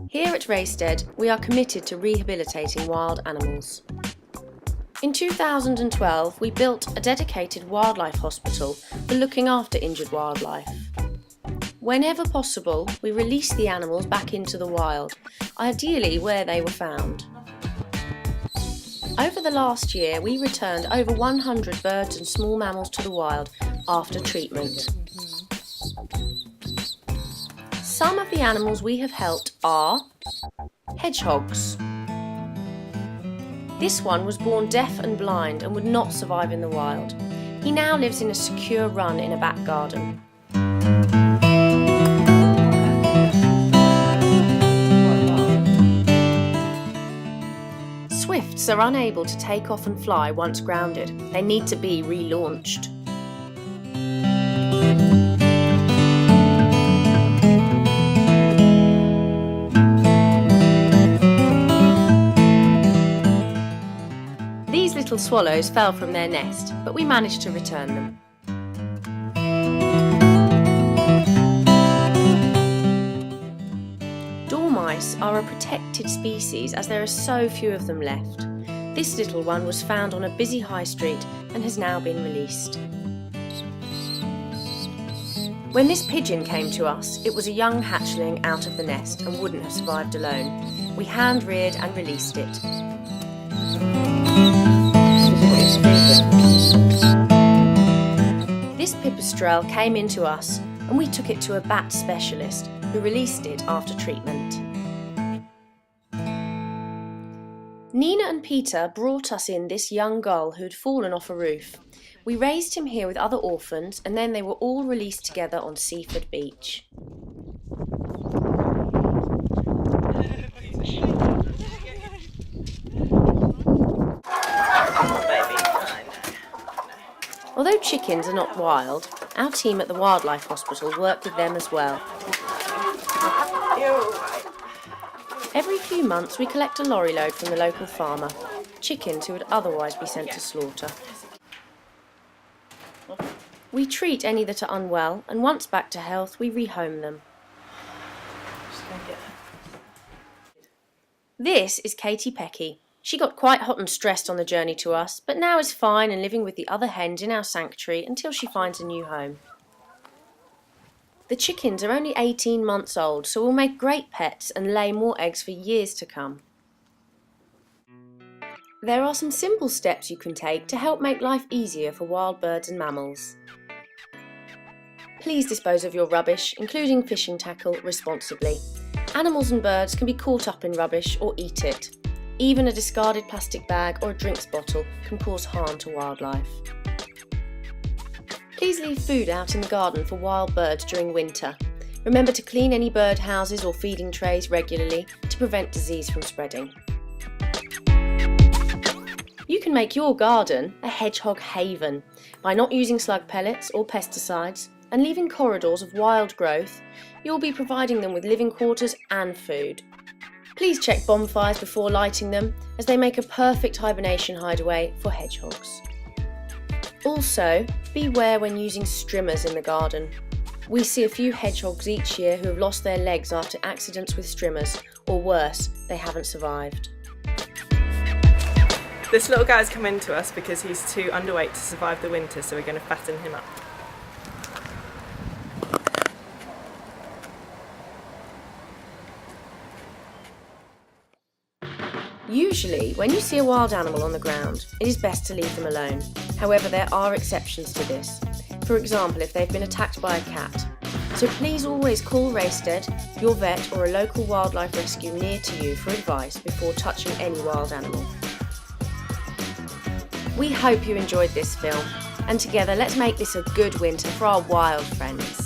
Here at Raisted, we are committed to rehabilitating wild animals. In 2012, we built a dedicated wildlife hospital for looking after injured wildlife. Whenever possible, we release the animals back into the wild, ideally where they were found. Over the last year, we returned over 100 birds and small mammals to the wild after treatment. Some of the animals we have helped are hedgehogs. This one was born deaf and blind and would not survive in the wild. He now lives in a secure run in a back garden. Swifts are unable to take off and fly once grounded. They need to be relaunched. These little swallows fell from their nest, but we managed to return them. Dormice are a protected species as there are so few of them left. This little one was found on a busy high street and has now been released. When this pigeon came to us, it was a young hatchling out of the nest and wouldn't have survived alone. We hand-reared and released it. This pipistrelle came into us and we took it to a bat specialist who released it after treatment. Nina and Peter brought us in this young gull who had fallen off a roof. We raised him here with other orphans and then they were all released together on Seaford Beach. Although chickens are not wild, our team at the Wildlife Hospital work with them as well. Every few months we collect a lorry load from the local farmer, chickens who would otherwise be sent to slaughter. We treat any that are unwell and once back to health we rehome them. This is Katie Pecky. She got quite hot and stressed on the journey to us, but now is fine and living with the other hens in our sanctuary until she finds a new home. The chickens are only 18 months old, so will make great pets and lay more eggs for years to come. There are some simple steps you can take to help make life easier for wild birds and mammals. Please dispose of your rubbish, including fishing tackle, responsibly. Animals and birds can be caught up in rubbish or eat it. Even a discarded plastic bag or a drinks bottle can cause harm to wildlife. Please leave food out in the garden for wild birds during winter. Remember to clean any bird houses or feeding trays regularly to prevent disease from spreading. You can make your garden a hedgehog haven by not using slug pellets or pesticides and leaving corridors of wild growth. You'll be providing them with living quarters and food. Please check bonfires before lighting them, as they make a perfect hibernation hideaway for hedgehogs. Also, beware when using strimmers in the garden. We see a few hedgehogs each year who have lost their legs after accidents with strimmers, or worse, they haven't survived. This little guy's come in to us because he's too underweight to survive the winter, so we're going to fatten him up. Usually, when you see a wild animal on the ground, it is best to leave them alone. However, there are exceptions to this. For example, if they've been attacked by a cat. So please always call Raisted, your vet or a local wildlife rescue near to you for advice before touching any wild animal. We hope you enjoyed this film, and together let's make this a good winter for our wild friends.